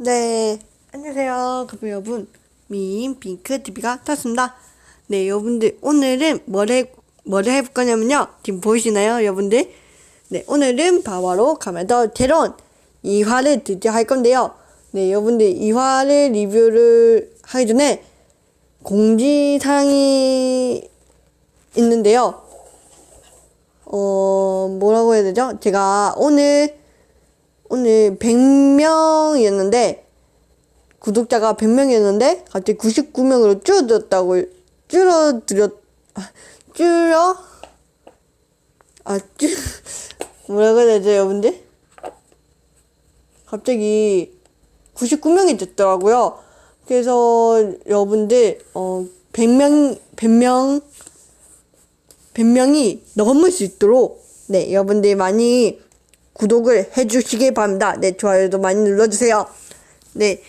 네, 안녕하세요. 그럼 여러분, 미인 핑크TV가 떴습니다. 네, 여러분들, 오늘은 뭘 해볼 거냐면요. 지금 보이시나요, 여러분들? 네, 오늘은 바로 가면더 제론 2화를 드디어 할 건데요. 네, 여러분들, 2화를 리뷰를 하기 전에 공지사항이 있는데요. 뭐라고 해야 되죠? 제가 오늘 100명이었는데, 구독자가 100명이었는데, 갑자기 99명으로 뭐라고 해야 되죠, 여러분들? 갑자기 99명이 됐더라고요. 그래서 여러분들, 100명이 넘을 수 있도록, 네, 여러분들 많이 구독을 해주시기 바랍니다. 네, 좋아요도 많이 눌러주세요. 네.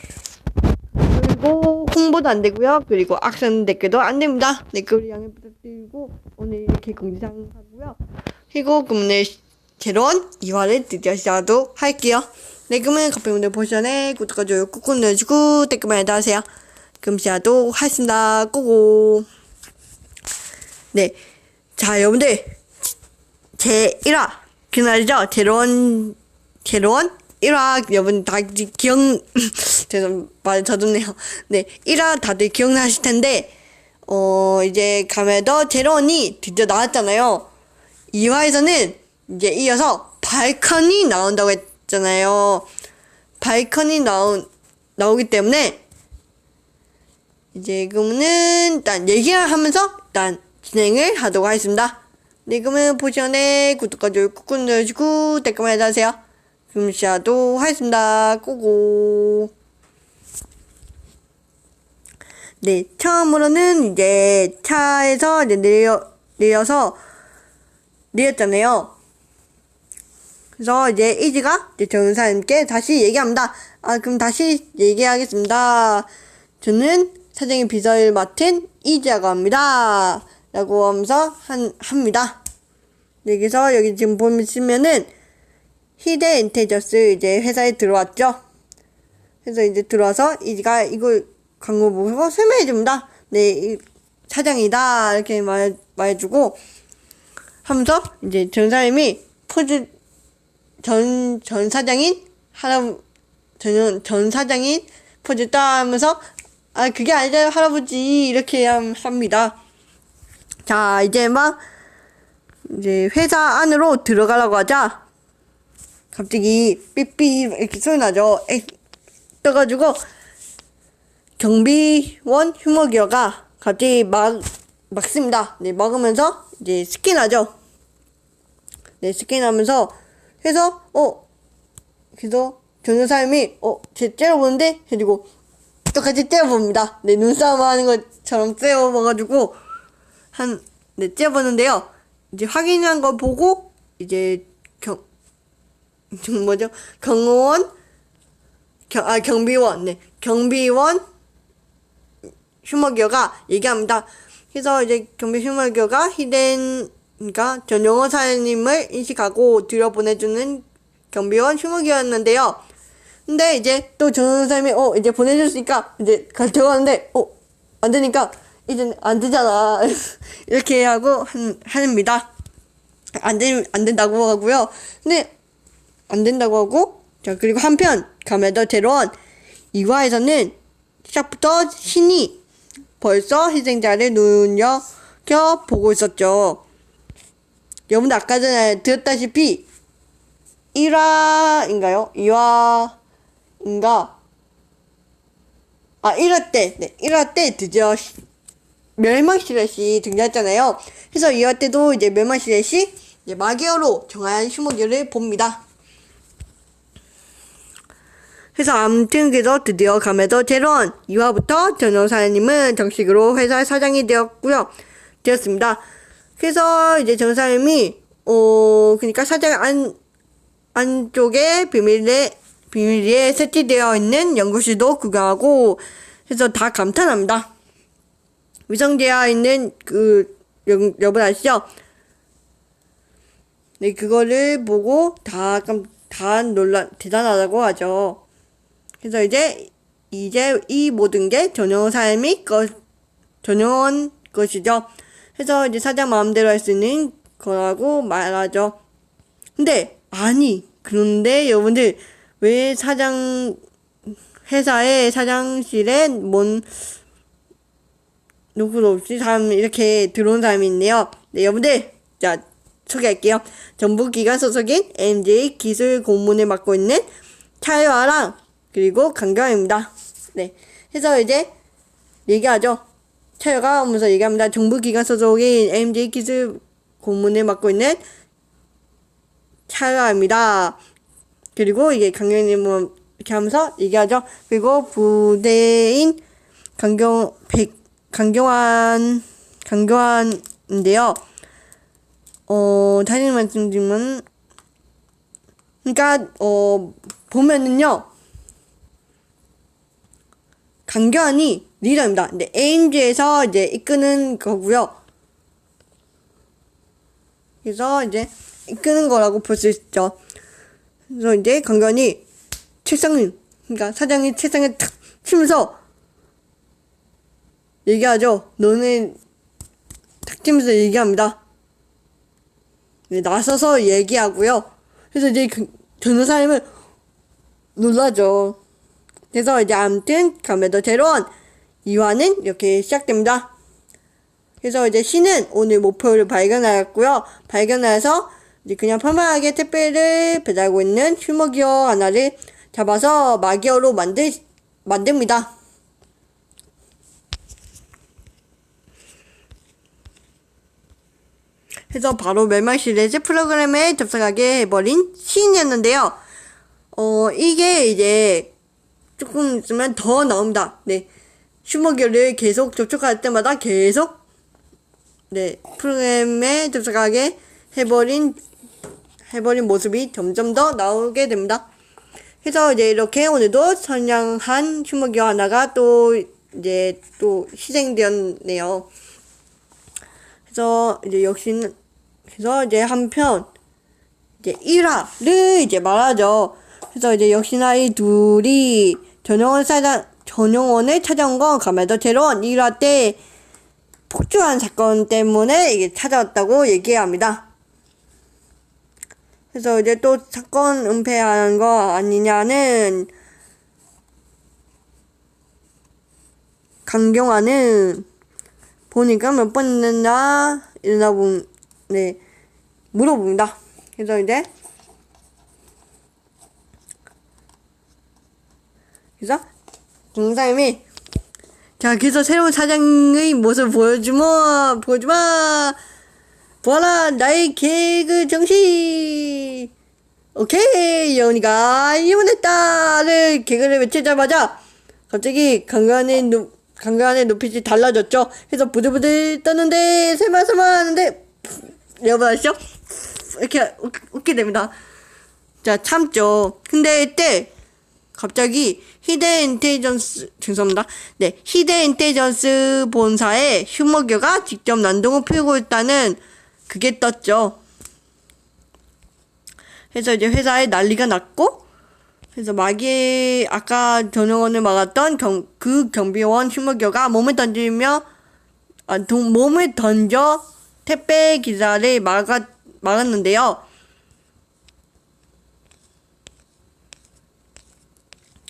그리고 홍보도 안 되고요. 그리고 악성 댓글도 안 됩니다. 네, 그리 양해 부탁드리고 오늘 이렇게 공지사항 하고요. 그리고 오늘 새로운 2화를 드디어 시작하도록 할게요. 네, 그러면 커피분들 보시 전에 구독과 좋아요 꾹꾹 눌러주고 댓글 많이 달아주세요. 그럼 시작하도록 하겠습니다. 고고. 네, 자 여러분들 제 1화 그날이죠. 제로원 1화 여러분 다 죄송 말 더듬네요. 네, 1화 다들 기억나실 텐데 이제 가면더 제로원이 드디어 나왔잖아요. 2화에서는 이제 이어서 발컨이 나온다고 했잖아요. 발컨이 나오기 때문에 이제 그러면은 일단 얘기를 하면서 일단 진행을 하도록 하겠습니다. 네, 그러면 보시 전에 구독과 좋아요 꾹꾹 눌러주시고 댓글만 해주세요. 그럼 시작하도록 하겠습니다. 고고. 네, 처음으로는 이제 차에서 이제 내렸잖아요. 그래서 이제 이지가 이제 정사님께 다시 얘기합니다. 그럼 다시 얘기하겠습니다. 저는 사장의 비서를 맡은 이지라고 합니다. 라고 하면서 합니다. 여기서 여기 지금 보시면은 히데인텔저스 이제 회사에 들어왔죠. 그래서 이제 들어와서 이지가 이걸 광고 보고 설명해줍니다. 네, 사장이다 이렇게 말해주고 하면서 이제 전 사장이 전 사장인 전 사장인 포즈 따하면서 그게 아니잖아요 할아버지 이렇게 합니다. 자, 이제 회사 안으로 들어가려고 하자 갑자기 삐삐 이렇게 소리 나죠. 떠가지고 경비원 휴머기어가 갑자기 막습니다. 네, 막으면서 이제 스캔하죠. 네, 스캔하면서 해서 그래서 전사님이 쟤 째려보는데 해가지고 똑같이 째려봅니다. 네, 눈싸움 하는 것처럼 째려봐가지고 네, 째려보는데요. 이제 확인한 거 보고 이제 경비원 휴머기어가 얘기합니다. 그래서 이제 경비 휴머기어가 그러니까 전 영어사님을 인식하고 들여보내주는 경비원 휴머기어였는데요. 근데 이제 또 전 영어사님이 이제 보내줬으니까 이제 들어가는데 안 되니까 이제 안 되잖아. 이렇게 하고 합니다. 안 된다고 하고요. 근데 안 된다고 하고 자 그리고 한편 가면더 제로원 2화에서는 시작부터 신이 벌써 희생자를 눈여겨보고 있었죠. 여러분들 아까 전에 들었다시피 1화인가요? 2화인가? 1화 때, 네, 1화 때 드디어 멸망시렛이 등장했잖아요. 그래서 2화 때도 이제 멸망시렛이 이제 마기어로 정한 휴머기어를 봅니다. 그래서 아무튼 그래서 드디어 가면더 제로원 2화부터 전영사님은 정식으로 회사 사장이 되었습니다. 그래서 이제 전사님이 그러니까 사장 안쪽에 비밀리에 설치되어 있는 연구실도 구경하고 해서 다 감탄합니다. 위성되어 있는 여러분 아시죠? 네, 그거를 보고 다 대단하다고 하죠. 그래서 이제 이 모든 게 전용원 것이죠. 그래서 이제 사장 마음대로 할 수 있는 거라고 말하죠. 그런데 여러분들, 왜 회사의 사장실에 누구도 없이 이렇게 들어온 사람이 있네요. 네, 여러분들, 자, 소개할게요. 정부기관 소속인 MJ 기술 고문을 맡고 있는 차유아랑, 그리고 강경입니다. 네. 해서 이제 얘기하죠. 차유가 오면서 얘기합니다. 정부기관 소속인 MJ 기술 고문을 맡고 있는 차유아입니다. 그리고 이게 강경님은 이렇게 하면서 얘기하죠. 그리고 부대인 강경환인데요. 다시 말씀드리면, 그러니까 보면은요, 강경환이 리더입니다. 근데 ANG에서 이제 이끄는 거고요. 그래서 이제 이끄는 거라고 볼 수 있죠. 그래서 이제 강경환이 그러니까 사장이 책상에 탁 치면서 얘기하죠. 너네 탁 치면서 얘기합니다. 네, 나서서 얘기하고요. 그래서 이제 변호사님은 놀라죠. 그래서 이제 아무튼 감에도 새로운 2화는 이렇게 시작됩니다. 그래서 이제 신은 오늘 목표를 발견하였고요. 발견해서 이제 그냥 편안하게 택배를 배달하고 있는 휴머기어 하나를 잡아서 마기어로 만듭니다. 그래서 바로 멸망시리즈 프로그램에 접속하게 해버린 신이었는데요. 이게 이제 조금 있으면 더 나옵니다. 네. 휴머기어를 계속 접촉할 때마다 계속, 네, 프로그램에 접속하게 해버린 모습이 점점 더 나오게 됩니다. 그래서 이제 이렇게 오늘도 선량한 휴머기어 하나가 또 희생되었네요. 그래서 이제 한편, 이제 1화를 이제 말하죠. 그래서 이제 역시나 이 둘이 전용원을 찾아온 건 감에도 새로운 1화 때 폭주한 사건 때문에 이게 찾아왔다고 얘기합니다. 그래서 이제 또 사건 은폐한 거 아니냐는 강경화는 보니까 몇 번 했나 물어봅니다. 그래서 이제 정사님이 자, 그래서 새로운 사장의 모습 보여주마 보아라 나의 개그 정신. 오케이, 여운이가 이혼했다를 개그를 외치자마자 갑자기 강간의 눈빛이 달라졌죠. 그래서 부들부들 떴는데 설마 하는데 여러분 아시죠? 이렇게 웃게 됩니다. 자, 참죠. 근데 이때 갑자기 히데인텔리전스 본사에 휴머기어가 직접 난동을 피우고 있다는 그게 떴죠. 그래서 이제 회사에 난리가 났고, 그래서 아까 전용원을 막았던 그 경비원 휴머기어가 몸을 던져 택배 기사를 막았는데요.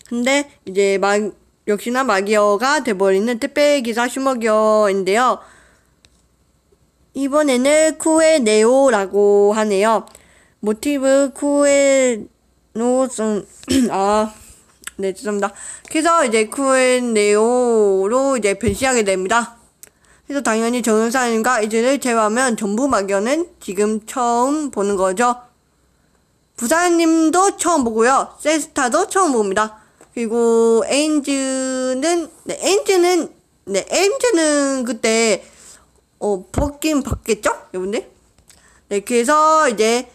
근데 이제 역시나 마기어가 돼버리는 택배기사 휴머기어인데요. 이번에는 쿠에네오라고 하네요. 모티브 네, 죄송합니다. 그래서 이제 쿠에네오로 이제 변신하게 됩니다. 그래서 당연히 정은사님과 이즈를 제외하면 전부 마기어는 지금 처음 보는 거죠. 부사님도 처음 보고요. 셀스타도 처음 봅니다. 그리고 에인즈는 그때 벗긴 벗겠죠? 여러분들? 네, 그래서 이제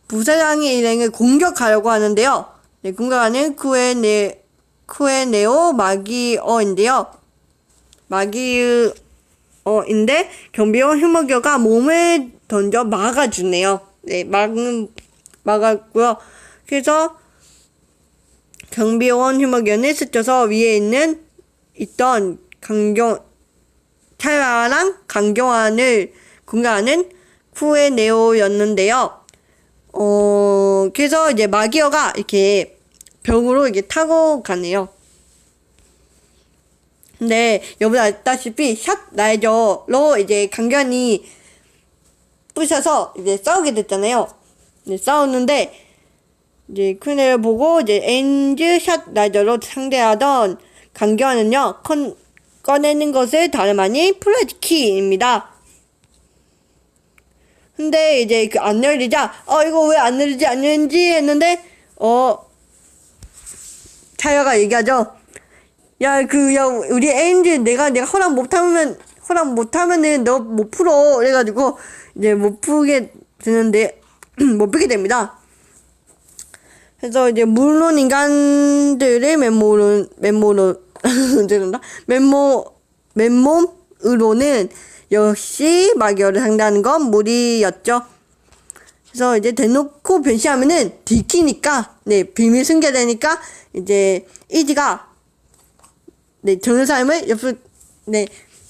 부사장의 일행을 공격하려고 하는데요. 네, 공격하는 쿠에네오 마기어인데요. 마기어인데 경비원 휴머기어가 몸을 던져 막아주네요. 네, 막았고요. 그래서 경비원 휴머견을 스쳐서 위에 있던 차야랑 강경환을 공격하는 쿠에네오였는데요. 그래서 이제 마기어가 이렇게 벽으로 이렇게 타고 가네요. 근데 여러분 알다시피 샷 라이저로 이제 강경환이 부셔서 이제 싸우게 됐잖아요. 이제 싸웠는데 이제 쿠에네를 보고 이제 엔즈 샷 라이저로 상대하던 강경환은요 꺼내는 것을 다름 아닌 플래시키입니다. 근데 이제 그 안 열리자 이거 왜 안 열리지 했는데 차야가 얘기하죠. 야 우리 엔즈 내가 허락 못하면은 너 못 풀어. 그래가지고 이제 못 풀게 되는데 못 풀게 됩니다. 그래서 이제 물론 인간들의 맨몸으로는 역시 마기어를 상대하는 건 무리였죠. 그래서 이제 대놓고 변신하면은 들키니까 비밀 숨겨되니까 이제 이지가 저런 사람을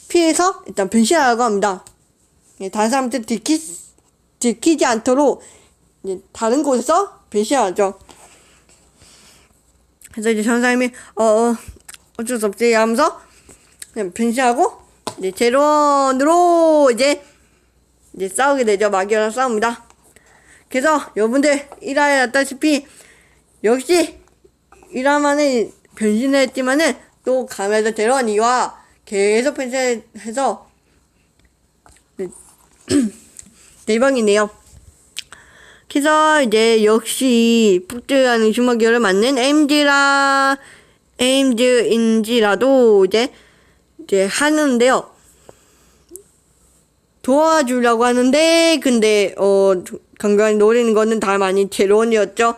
피해서 일단 변신하라고 합니다. 다른 사람한테 들키지 않도록 다른 곳에서 변신하죠. 그래서 이제 저런 사람이 어쩔 수 없지 하면서 그냥 변신하고 이제 제로원으로 이제 싸우게 되죠. 마기어랑 싸웁니다. 그래서 여러분들 1화에 났다시피 역시 1화 만에 변신을 했지만은 또 가면서 제로원 2화 계속 변신해서 대박이네요. 그래서 이제 역시 북들하는 주먹이어를 맞는 에임즈인지라도 이제 하는데요. 도와주려고 하는데 근데 강경환이 노리는 거는 다름 아닌 제로원이었죠.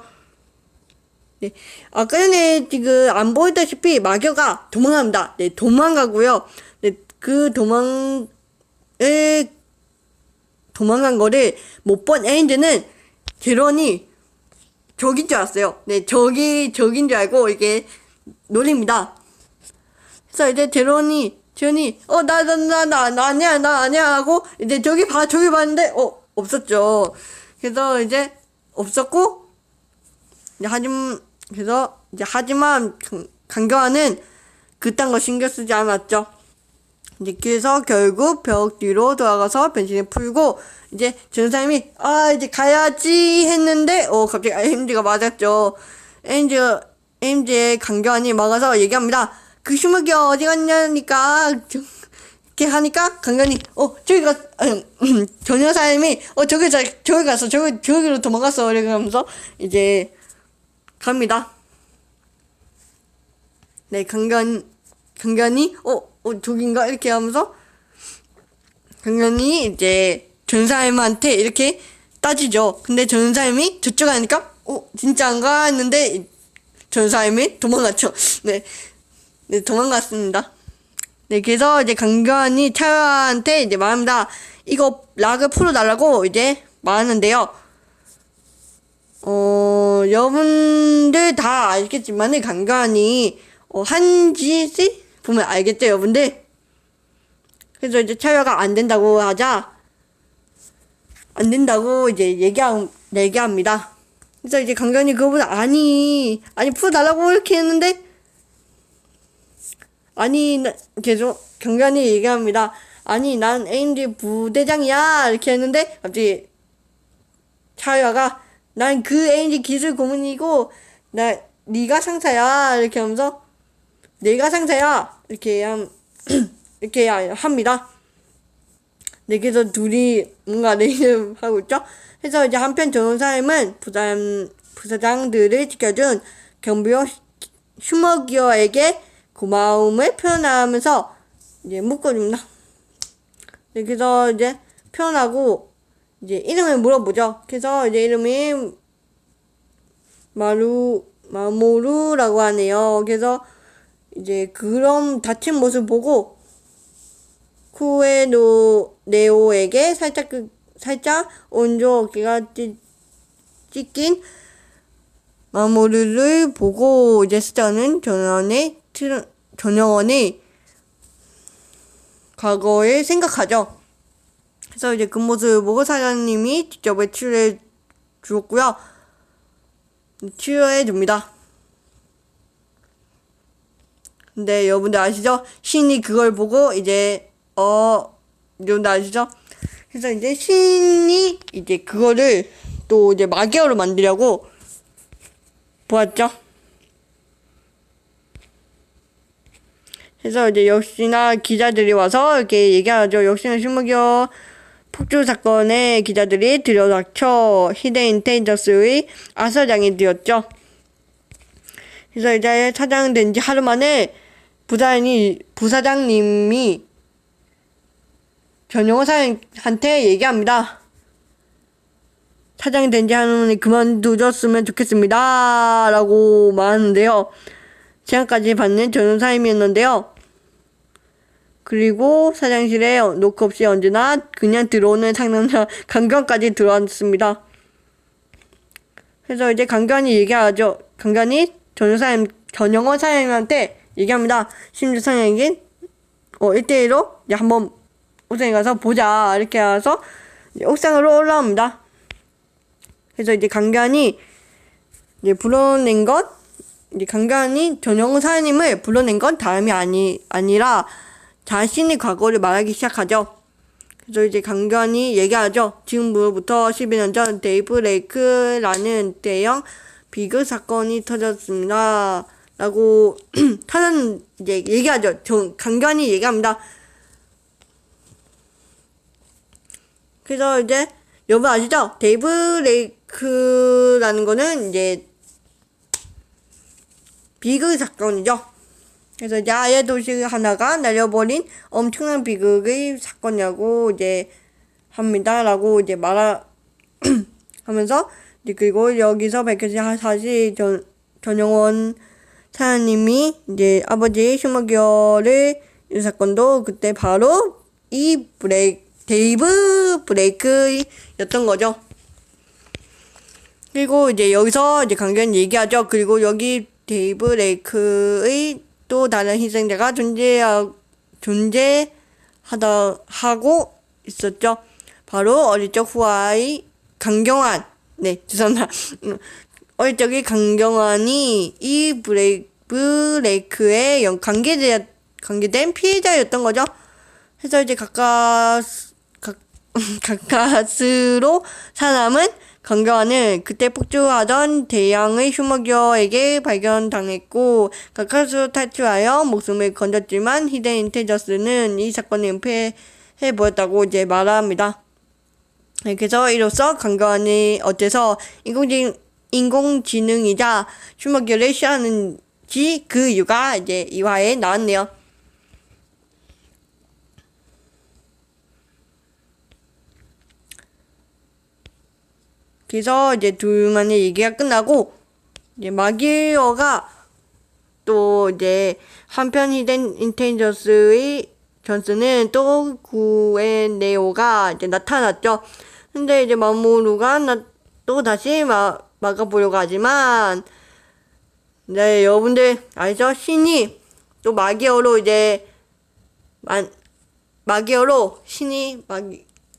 아까 전에 지금 안 보였다시피 마기어가 도망갑니다. 도망가고요. 그 도망간 거를 못 본 에임즈는 제로원이 적인 줄 알았어요. 적인 줄 알고 이게 노립니다. 그래서 이제 제로원이 나 아니야 하고 이제 저기 봤는데 없었죠. 그래서 이제 없었고 하지만 강경환은 그딴 거 신경 쓰지 않았죠. 이제 그래서 결국 벽 뒤로 돌아가서 변신을 풀고 이제 전 사람이 이제 가야지 했는데 갑자기 에임즈가 맞았죠. 에임즈의 강경환이 막아서 얘기합니다. 그 슈머기어 어디 갔냐니까 이렇게 하니까 강경환이 전혀 사람이 저기로 도망갔어. 이러면서 이제 갑니다. 강경환이 저긴가 이렇게 하면서 강경환이 이제 전사님한테 이렇게 따지죠. 근데 전사님이 저쪽 하니까 진짜인가 했는데 전사님이 도망갔죠. 도망갔습니다. 그래서 이제 강경환이 차야한테 이제 말합니다. 이거 락을 풀어달라고 이제 말하는데요. 여러분들 다 알겠지만은 강경환이 한 짓을 보면 알겠죠, 여러분들? 그래서 이제 차야가 안 된다고 이제 얘기합니다. 그래서 이제 강경환이 그거보다 아니 풀어달라고 이렇게 했는데 계속 강경환이 얘기합니다. 난 에임즈 부대장이야 이렇게 했는데 갑자기 차야가 난 그 에임즈 기술 고문이고 네가 상사야 이렇게 하면서 내가 상사야 이렇게 합니다. 그래서 둘이 뭔가 레이를 하고 있죠. 그래서 이제 한편 전사님은 부사장들을 지켜준 경비원 슈머기어에게 고마움을 표현하면서 이제 묶어줍니다. 그래서 이제 표현하고 이제 이름을 물어보죠. 그래서 이제 이름이 마모루라고 하네요. 그래서 이제 그런 다친 모습 보고 쿠에네오에게 살짝 오른쪽 어깨가 찢긴 마모루를 보고 이제 스타는 전영원의 과거를 생각하죠. 그래서 이제 그 모습을 보고 사장님이 직접 치료해 주었고요. 치료해 줍니다. 근데 여러분들 아시죠? 신이 그걸 보고 이제 여러분들 아시죠? 그래서 이제 신이 이제 그거를 또 이제 마개어로 만들려고 보았죠. 그래서 이제 역시나 기자들이 와서 이렇게 얘기하죠. 역시나 슈머기어 폭주 사건에 기자들이 들여닥쳐 히데인테이저스의 아사장이 되었죠. 그래서 이제 사장 된 지 하루 만에 부사장님이 전용호 사장한테 얘기합니다. 사장이 된 지 하루 만에 그만두셨으면 좋겠습니다. 라고 말하는데요. 제안까지 받는 전용 사장이었는데요. 그리고 사장실에 노크 없이 언제나 그냥 들어오는 상남자 강견까지 들어왔습니다. 그래서 이제 강견이 얘기하죠. 강견이 전영원 사장님한테 얘기합니다. 심지어 사장에게 1대1로 한번 옥상에 가서 보자 이렇게 해서 옥상으로 올라옵니다. 그래서 이제 강견이 이제 불러낸 건 이제 강견이 전영원 사장님을 불러낸 건 다름이 아니라 자신의 과거를 말하기 시작하죠. 그래서 이제 강견이 얘기하죠. 지금부터 12년 전 데이브 레이크라는 대형 비극 사건이 터졌습니다. 라고 이제 얘기하죠. 강견이 얘기합니다. 그래서 이제 여러분 아시죠? 데이브 레이크라는 거는 이제 비극 사건이죠. 그래서 이제 아예 도시 하나가 날려버린 엄청난 비극의 사건이라고 이제 합니다라고 이제 하면서 이제 그리고 여기서 밝혀진 사실 전영원 사장님이 이제 아버지 슈머기어를 이 사건도 그때 바로 이 데이브 브레이크였던 거죠. 그리고 이제 여기서 이제 강견이 얘기하죠. 그리고 여기 데이브 레이크의 또 다른 희생자가 존재하고 있었죠. 바로 어릴 적 후아의 강경환. 네, 죄송합니다. 어릴 적에 강경환이 이 브레이크에 관계된 피해자였던 거죠. 그래서 이제 가까스로 사람은 강경환은 그때 폭주하던 대양의 슈머기어에게 발견당했고 가까스로 탈출하여 목숨을 건졌지만 히데인테저스는 이 사건을 은폐해버렸다고 이제 말합니다. 그래서 이로써 강경환이 어째서 인공지능이자 슈머기어를 싫어하는지 그 이유가 이제 이화에 나왔네요. 그래서 이제 둘만의 얘기가 끝나고 이제 마기어가 또 이제 한편 히데인테이저스의 존스는 또 구에네오가 이제 나타났죠. 근데 이제 마모루가 또 다시 막아보려고 하지만 네, 여러분들 알죠? 신이 또 마기어로 이제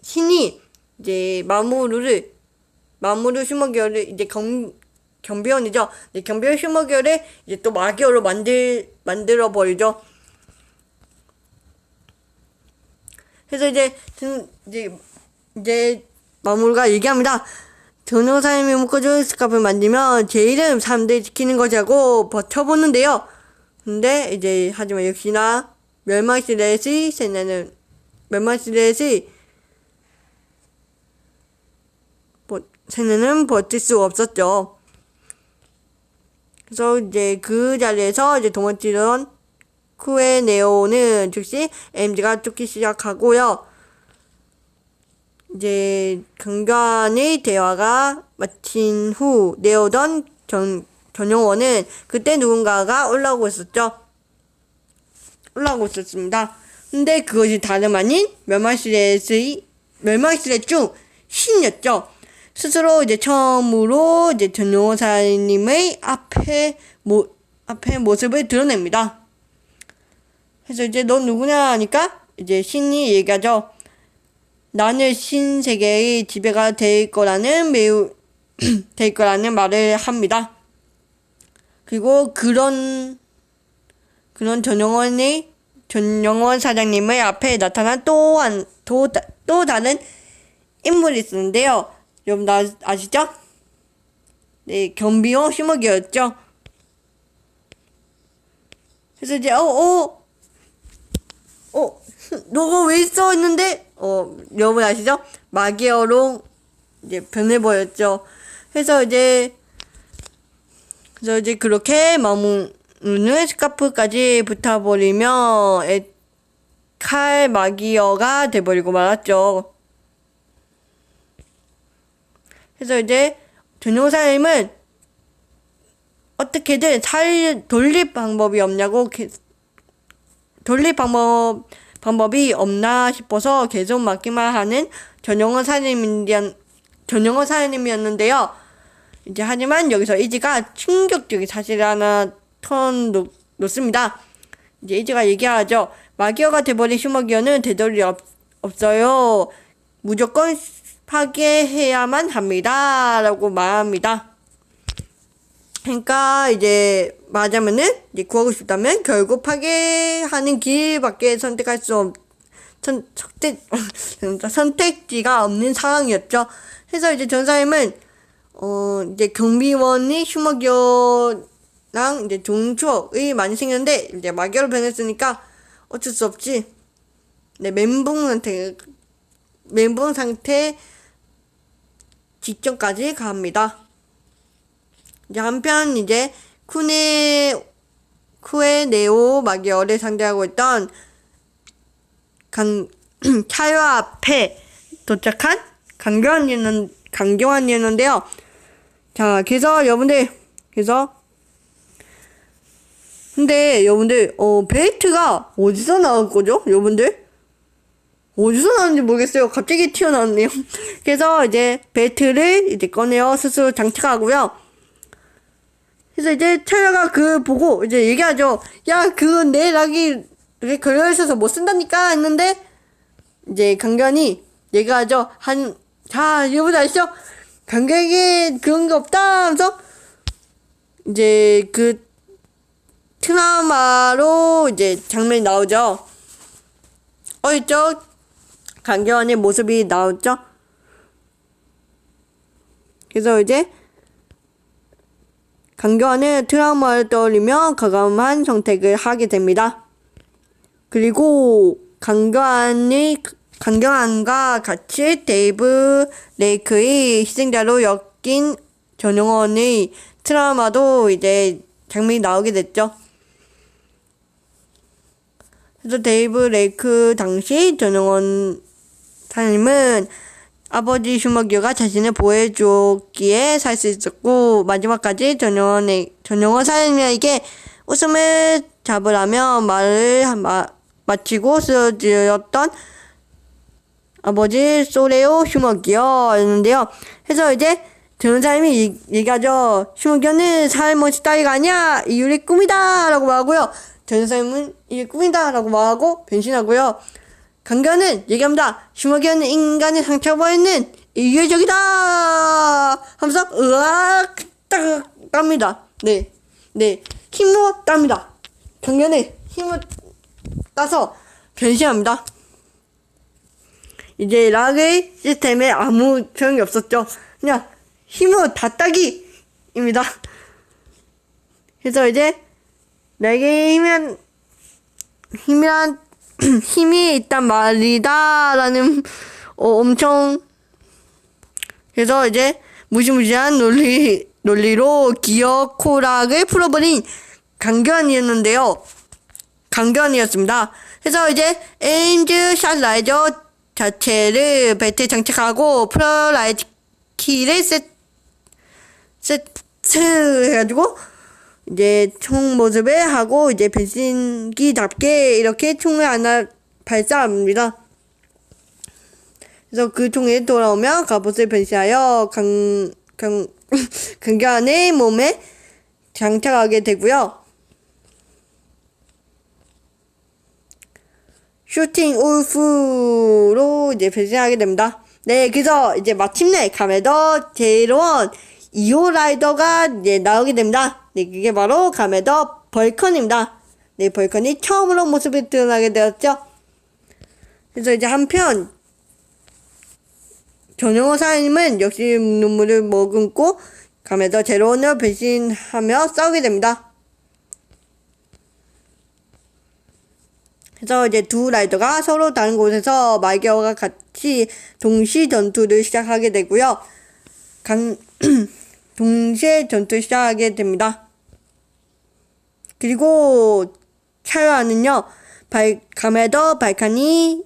신이 이제 마모루 슈머기어를 이제 경비원이죠. 네, 경비원 슈머기어를 이제 또 마기어로 만들어 버리죠. 그래서 이제 마모루가 얘기합니다. 전용 사람이 묶어준 스카프를 만들면 제 이름 사람들이 지키는 거자고 버텨보는데요. 근데 이제 하지만 역시나 멸망시렛의 세네는 버틸 수 없었죠. 그래서 이제 그 자리에서 이제 도망치던 쿠에네오는 즉시 MG가 쫓기 시작하고요. 이제 강간의 대화가 마친 후 내오던 전용원은 그때 누군가가 올라오고 있었습니다. 근데 그것이 다름 아닌 멸망시렛 중 신이었죠. 스스로 이제 처음으로 이제 전용호사님의 앞에 모습을 드러냅니다. 그래서 이제 넌 누구냐 하니까 이제 신이 얘기하죠. 나는 신세계의 지배가 될 거라는 될 거라는 말을 합니다. 그리고 그런 전용원 사장님의 앞에 나타난 또 다른 인물이 있었는데요. 여러분 아시죠? 네, 경비원 슈머기였죠. 그래서 이제 너가 왜 있어? 했는데 여러분 아시죠? 마기어로 이제 변해버렸죠. 그래서 이제 그렇게 마무는 스카프까지 붙어버리며 칼 마기어가 돼버리고 말았죠. 그래서 이제 전용사님은 어떻게든 돌릴 방법이 없냐고 돌릴 방법이 없나 싶어서 계속 맡기만 하는 전용원 사장님이었는데요. 이제 하지만 여기서 이지가 충격적인 사실을 하나 털어놓습니다. 이제 이지가 얘기하죠. 마기어가 돼버린 슈머기어는 되돌이 없어요. 무조건 파괴해야만 합니다. 라고 말합니다. 그러니까 이제 말하자면은 이제 구하고 싶다면 결국 파괴하는 길밖에 선택지가 없는 상황이었죠. 그래서 이제 전사님은 이제 경비원이 슈머기어랑 이제 좋은 추억이 많이 생겼는데 이제 마기어로 변했으니까 어쩔 수 없지. 네, 멘붕 상태 직전까지 갑니다. 이제 한편 이제 쿠에네오 마기어를 상대하고 있던 차요 앞에 도착한 강경환이었는데요. 자, 근데 여러분들 베이트가 어디서 나올 거죠? 여러분들? 어디서 나왔는지 모르겠어요. 갑자기 튀어나왔네요. 그래서 이제 벨트를 이제 꺼내어 스스로 장착하고요. 그래서 이제 차야가 보고 이제 얘기하죠. 야, 내 락이 이렇게 걸려있어서 못 쓴다니까 했는데 이제 강견이 얘기하죠. 자, 여러분 아시죠? 강견에게 그런 게 없다 하면서 이제 트라우마로 이제 장면이 나오죠. 있죠? 강경환의 모습이 나왔죠. 그래서 이제 강경환은 트라우마를 떠올리며 과감한 선택을 하게 됩니다. 그리고 강경환과 같이 데이브 레이크의 희생자로 엮인 전용원의 트라우마도 이제 장면이 나오게 됐죠. 그래서 데이브 레이크 당시 전용원 사장님은 아버지 슈머기어가 자신을 보호해줬기에 살 수 있었고 마지막까지 전용원 사장님에게 웃음을 잡으라며 말을 마치고 쓰러졌던 아버지 소레오 슈머기어였는데요. 그래서 이제 전용사님이 얘기하죠. 슈머기어는 살못이 따위가 아니야. 이유리 꿈이다 라고 말하고요. 전용사님은 이게 꿈이다 라고 말하고 변신하고요. 강견은 얘기합니다. 슈머기어는 인간의 상처받는 이유적이다 하면서 으악 딱 땁니다. 네 힘으로 땁니다. 강견은 힘을 따서 변신합니다. 이제 락의 시스템에 아무 소용이 없었죠. 그냥 힘으로 다 따기입니다. 그래서 이제 내게 힘이 있단 말이다 라는 엄청 그래서 이제 무시무시한 논리로 기어 코락을 풀어버린 강견이었습니다. 그래서 이제 에임즈 샷 라이저 자체를 벨트에 장착하고 프로라이트 키를 세트 해가지고 이제 총 모습을 하고 이제 변신기답게 이렇게 총을 하나 발사합니다. 그래서 그 총이 돌아오면 갑옷을 변신하여 강경한의 몸에 장착하게 되고요. 슈팅 울프로 이제 변신하게 됩니다. 네, 그래서 이제 마침내 가메더 제로원 2호 라이더가 이제 나오게 됩니다. 네, 그게 바로 가메더 벌컨입니다. 네, 벌컨이 처음으로 모습이 드러나게 되었죠. 그래서 이제 한편 전용호 사장님은 역시 눈물을 머금고 가메더 제로원을 변신하며 싸우게 됩니다. 그래서 이제 두 라이더가 서로 다른 곳에서 마기어와 같이 동시 전투를 시작하게 되고요. 동시에 전투를 시작하게 됩니다. 그리고 차요아는요, 가메더 발컨이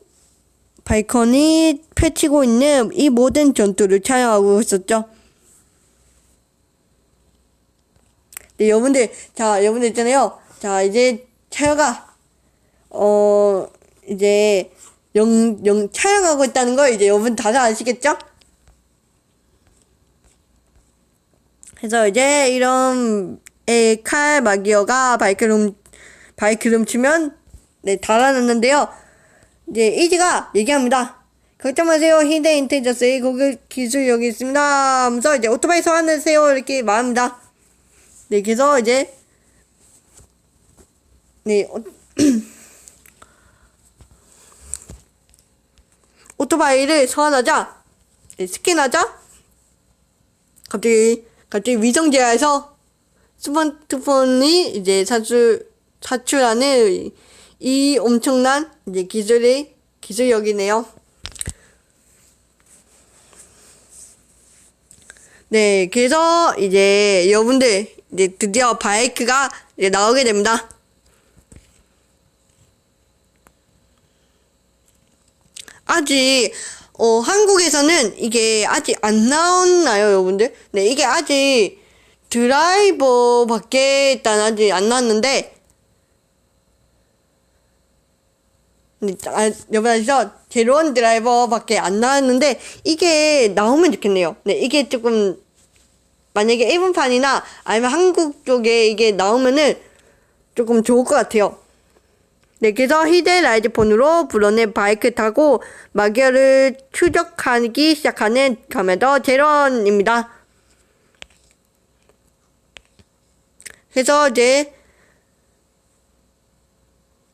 펼치고 있는 이 모든 전투를 촬영하고 있었죠. 네, 여러분들 있잖아요. 자, 이제 차요가 이제 촬영하고 있다는 걸 이제 여러분 다들 아시겠죠? 그래서 이제 이런 칼 마기어가 발크름 치면 네, 달아났는데요. 이제 이지가 얘기합니다. 걱정 마세요. 히데 인텔리전스의 고급 기술 여기 있습니다. 하면서 이제 오토바이 소환하세요. 이렇게 말합니다. 네, 그래서 이제 네, 오토바이를 소환하자, 네, 스캔하자, 갑자기 위성제어에서 스마트폰이 이제 사출하는 이 엄청난 이제 기술력이네요. 네, 그래서 이제 여러분들 이제 드디어 바이크가 이제 나오게 됩니다. 아직 한국에서는 이게 아직 안 나왔나요, 여러분들? 네, 이게 아직 드라이버밖에 일단 아직 안 나왔는데, 네, 여러분 아시죠? 제로원 드라이버밖에 안 나왔는데 이게 나오면 좋겠네요. 네, 이게 조금 만약에 일본판이나 아니면 한국 쪽에 이게 나오면은 조금 좋을 것 같아요. 네, 그래서 히데 라이드폰으로 불어낸 바이크 타고 마기어를 추적하기 시작하는 가메더 제로원입니다. 그래서 이제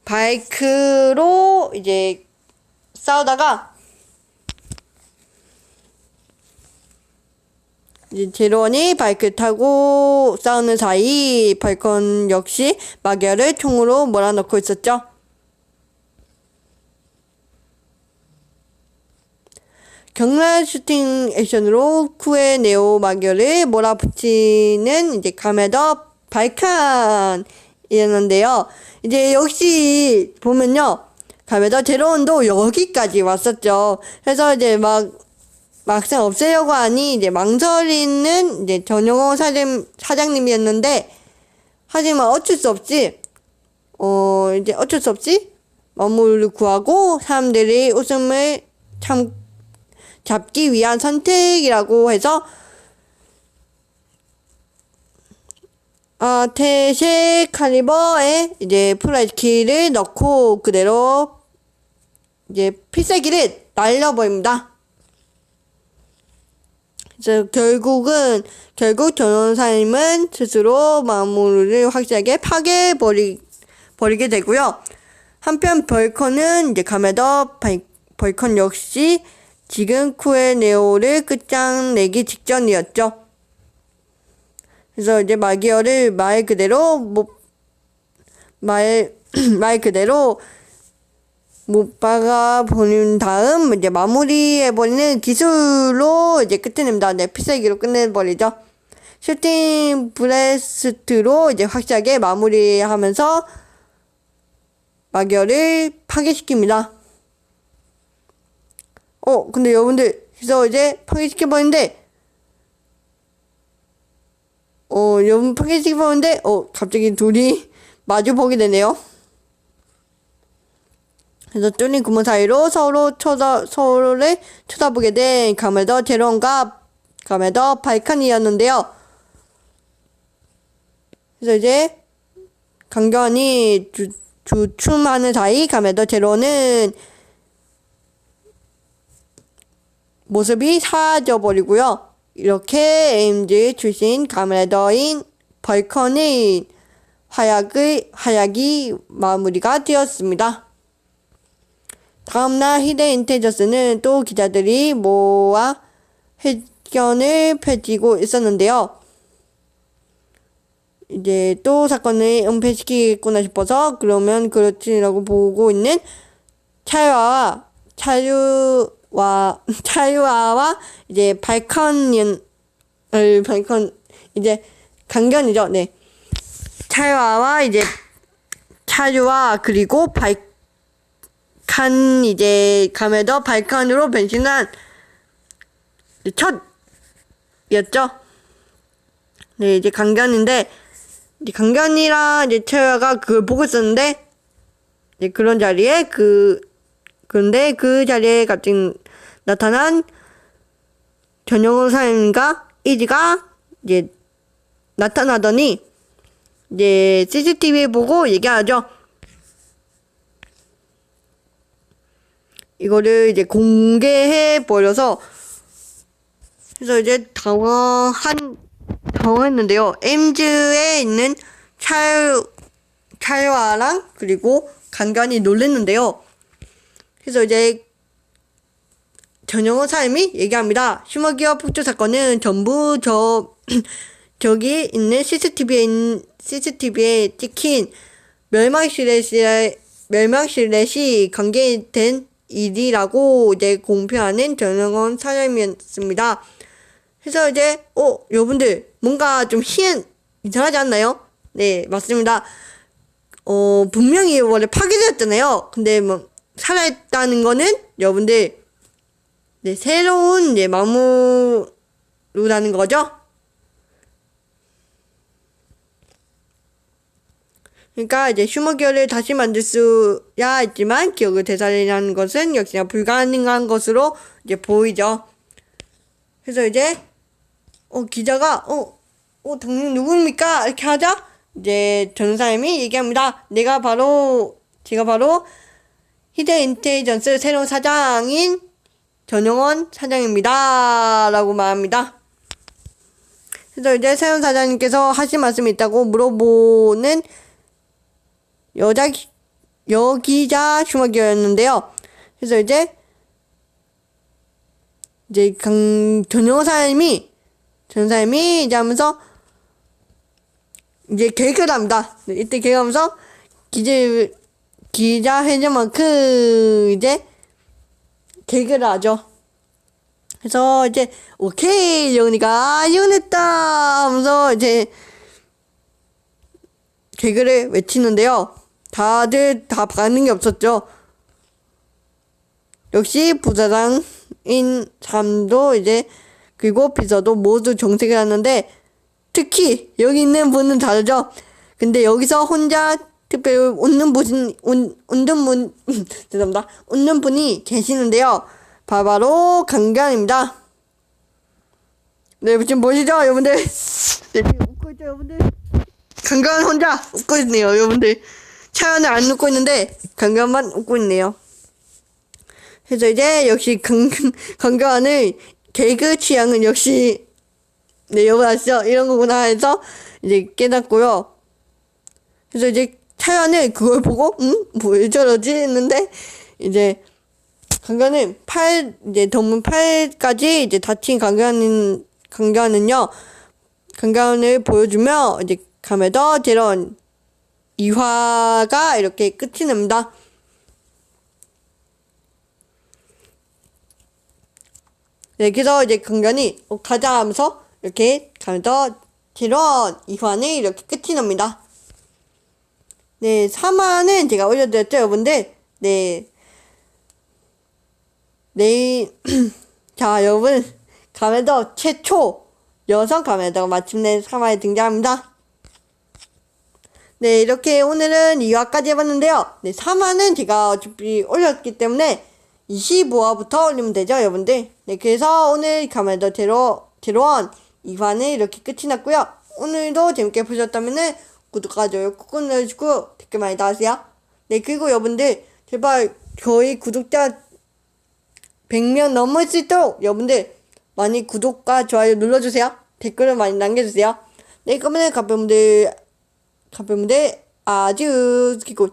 바이크로 이제 싸우다가 이제 제로원이 바이크 타고 싸우는 사이 발컨 역시 마기어를 총으로 몰아넣고 있었죠. 격렬한 슈팅 액션으로 쿠에 네오 마기어를 몰아붙이는 이제 가메더 발칸이었는데요. 이제 역시 보면요, 가메더 제로원도 여기까지 왔었죠. 그래서 이제 막상 없애려고 하니 이제 망설이는 이제 전용호 사장님이었는데, 하지만 어쩔 수 없이 마무리를 구하고 사람들이 웃음을 잡기 위한 선택이라고 해서 태세 칼리버에 이제 플라이키를 넣고 그대로 이제 필살기를 날려버립니다. 그래서 결국 전원사님은 스스로 마무리를 확실하게 파괴버리게 되고요. 한편 벌컨은 이제 가메더 벌컨 역시 지금 쿠에 네오를 끝장내기 직전이었죠. 그래서 이제 마기어를 말 그대로 못 박아 버린 다음 이제 마무리해버리는 기술로 이제 끝냅니다. 네, 필살기로 끝내버리죠. 슈팅 브레스트로 이제 확실하게 마무리하면서 마기어를 파괴시킵니다. 근데 여러분들, 그래서 이제 파괴시켜버리는데, 갑자기 둘이 마주보게 되네요. 그래서 뚫린 구멍 사이로 서로를 쳐다보게 된 가메더 제론과 가메더 발칸이었는데요. 그래서 이제 강견이 주춤하는 사이 가메더 제로는 모습이 사라져버리고요. 이렇게 에임즈 출신 가메더인 발컨의 활약이 마무리가 되었습니다. 다음날 히데인테저스는 또 기자들이 모아 회견을 펼치고 있었는데요. 이제 또 사건을 은폐시키겠구나 싶어서 그러면 그렇지라고 보고 있는 차유아와 이제 이제 강견이죠. 네. 차유아와 이제 차유아 그리고 이제 가메더 발칸으로 변신한 첫이었죠. 네, 이제 강견인데 이제 강견이랑 이제 차유아가 그걸 보고 있었는데 이제 그런 자리에 그런데 그 자리에 갑자기 나타난 전영훈 사장님과 이지가 이제 나타나더니 이제 CCTV 보고 얘기하죠. 이거를 이제 공개해 버려서 그래서 이제 당황했는데요. 에임즈에 있는 차유아랑 그리고 강견이 놀랬는데요. 그래서 이제 전영호 사람이 얘기합니다. 슈머기와 폭주 사건은 전부 저기 있는 CCTV에 찍힌 멸망실렛이 관계된 일이라고 이제 공표하는 전영호 사람이었습니다. 그래서 이제 여러분들 뭔가 좀 이상하지 않나요? 네, 맞습니다. 분명히 원래 파괴되었잖아요. 근데 뭐 살아있다는 거는 여러분들 네, 새로운 이제 마무르라는 거죠. 그러니까 이제 슈머기어를 다시 만들 수야 있지만 기억을 되살리는 것은 역시나 불가능한 것으로 이제 보이죠. 그래서 이제 기자가 당신 누구입니까? 이렇게 하자 이제 전사님이 얘기합니다. 제가 바로 히드인텔리전스 새로운 사장인 전영원 사장입니다. 라고 말합니다. 그래서 이제 새로운 사장님께서 하신 말씀이 있다고 물어보는 여기자 슈머기어였는데요. 그래서 이제 전영원 사장님이 이제 하면서 이제 계획을 합니다. 이때 계획하면서 기자회견만큼 이제 계획을 하죠. 그래서 이제 오케이 영훈이가 이혼했다 하면서 이제 계획을 외치는데요. 다들 다 반응이 없었죠. 역시 부사장인 사람도 이제 그리고 비서도 모두 정색을 하는데 특히 여기 있는 분은 다르죠. 근데 여기서 혼자 특별히 웃는 분이 계시는데요. 바로 강견입니다. 네, 지금 보시죠, 여러분들. 네, 지금 웃고 있죠, 여러분들. 강견 혼자 웃고 있네요, 여러분들. 차연은 안 웃고 있는데 강견만 웃고 있네요. 그래서 이제 역시 강견의 개그 취향은 역시 네, 여러분 아시죠? 이런 거구나 해서 이제 깨닫고요. 그래서 이제 차연은 그걸 보고 뭐 왜 저러지 했는데 이제 강견은 덤문 팔까지 이제 다친 강견은요 강견을 보여주며 이제 가메더 제런 2화가 이렇게 끝이 납니다. 네, 그래서 이제 강견이 가자 하면서 이렇게 가메더 제런 2화는 이렇게 끝이 납니다. 네, 3화는 제가 올려드렸죠, 여러분들. 네. 자, 여러분. 가메더 최초 여성 가메더가 마침내 3화에 등장합니다. 네, 이렇게 오늘은 2화까지 해봤는데요. 네, 3화는 제가 어차피 올렸기 때문에 25화부터 올리면 되죠, 여러분들. 네, 그래서 오늘 가면더 제로원 2화는 이렇게 끝이 났고요. 오늘도 재밌게 보셨다면은 구독과 좋아요 꾹꾹 눌러주시고 댓글 많이 달아주세요. 네, 그리고 여러분들 제발 저희 구독자 100명 넘을 수 있도록 여러분들 많이 구독과 좋아요 눌러주세요. 댓글을 많이 남겨주세요. 네, 그러면 가평분들 아주 기고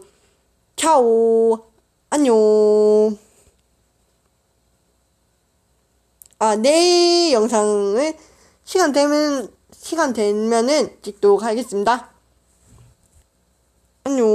차오 안녕. 내일 영상을 시간 되면은 찍도록 하겠습니다. 안녕.